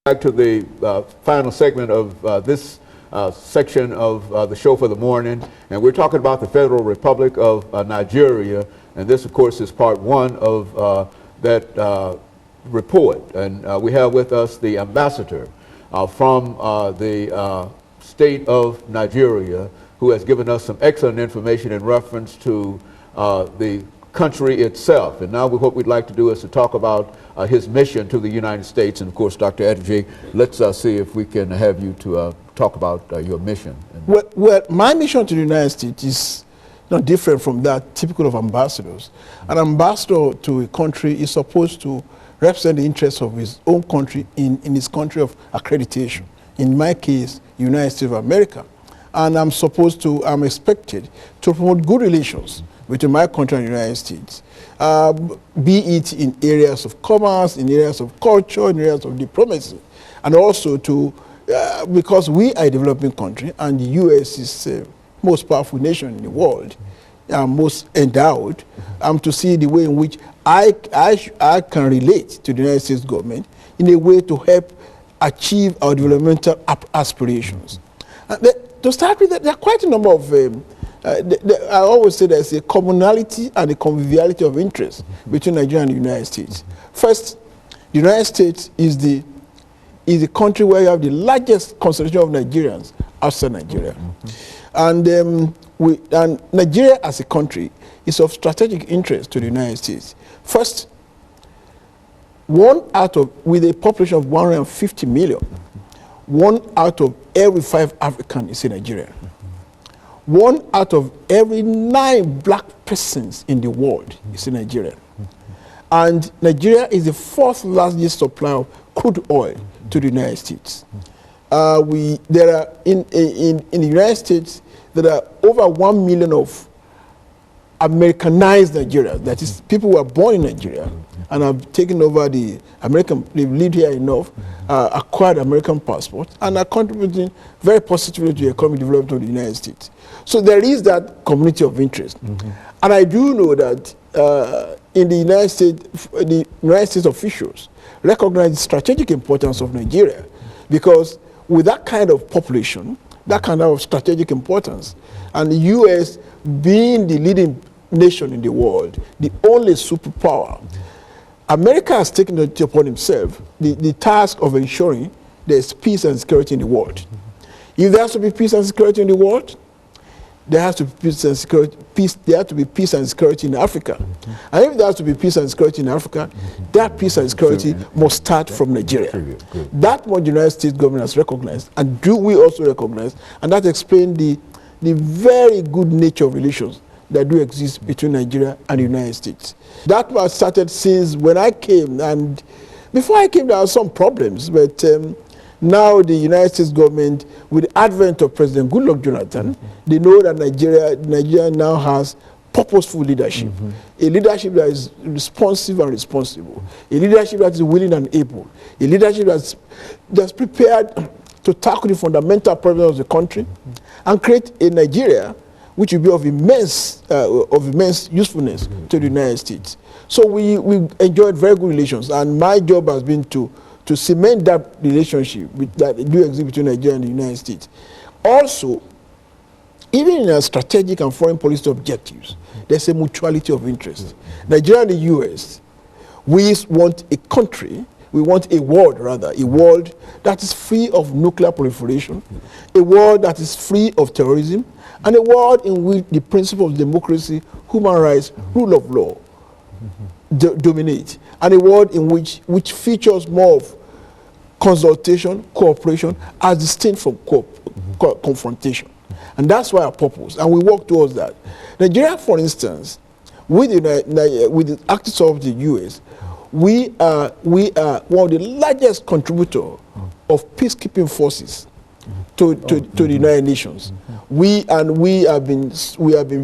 Back to the final segment of this section of the show for the morning, and we're talking about the Federal Republic of Nigeria, and this, of course, is part one of that report. And we have with us the ambassador from the state of Nigeria, who has given us some excellent information in reference to the country itself. And now what we'd like to do is to talk about his mission to the United States. And of course, Dr. Adefuye, let's see if we can have you to talk about your mission. Well, my mission to the United States is not different from that typical of ambassadors. An ambassador to a country is supposed to represent the interests of his own country in his country of accreditation. In my case, United States of America. And I'm expected to promote good relations between my country and the United States, be it in areas of commerce, in areas of culture, in areas of diplomacy, and also to, because we are a developing country and the U.S. is the most powerful nation in the world, most endowed, to see the way in which I can relate to the United States government in a way to help achieve our developmental aspirations. To start with, there are quite a number of I always say there's a commonality and a conviviality of interest between Nigeria and the United States. First, the United States is the country where you have the largest concentration of Nigerians outside Nigeria. And Nigeria as a country is of strategic interest to the United States. First, with a population of 150 million, 1 out of every 5 Africans is in Nigeria. 1 out of every 9 black persons in the world is in Nigeria. And Nigeria is the 4th largest supplier of crude oil to the United States. In the United States, there are over 1 million of Americanized Nigerians, that is, people who are born in Nigeria and have taken over the American, they've lived here enough, acquired American passport, and are contributing very positively to the economic development of the United States. So there is that community of interest. And I do know that in the United States officials recognize the strategic importance of Nigeria, because with that kind of population, that kind of strategic importance, and the U.S. being the leading nation in the world, the only superpower, America has taken it upon himself the task of ensuring there's peace and security in the world. If there has to be peace and security in the world, there has to be peace and security. There has to be peace and security in Africa. And if there has to be peace and security in Africa, that peace and security must start from Nigeria. That what the United States government has recognized, and do we also recognize, and that explains the very good nature of relations that do exist between Nigeria and the United States. That was started since when I came, and before I came there were some problems, but now the United States government, with the advent of President Goodluck Jonathan, they know that Nigeria now has purposeful leadership, a leadership that is responsive and responsible, a leadership that is willing and able, a leadership that's prepared to tackle the fundamental problems of the country and create a Nigeria which will be of immense usefulness to the United States. So we enjoyed very good relations, and my job has been to cement that relationship that do exist between Nigeria and the United States. Also, even in our strategic and foreign policy objectives, there's a mutuality of interest. Nigeria and the U.S., we want a country, we want a world that is free of nuclear proliferation, a world that is free of terrorism, and a world in which the principles of democracy, human rights, rule of law dominate, and a world in which features more of consultation, cooperation, as distinct from confrontation. And that's why our purpose, and we work towards that. Nigeria, for instance, with the active support of the U.S., we are one of the largest contributors of peacekeeping forces to the United Nations. We have been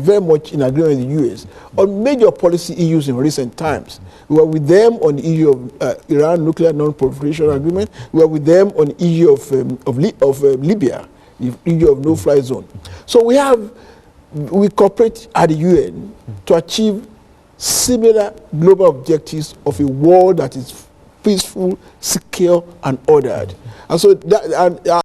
very much in agreement with the U.S. on major policy issues in recent times. We were with them on the issue of Iran nuclear non-proliferation agreement. We were with them on the issue of Libya, the issue of no-fly zone. So we cooperate at the UN to achieve similar global objectives of a world that is peaceful, secure, and ordered. And so that,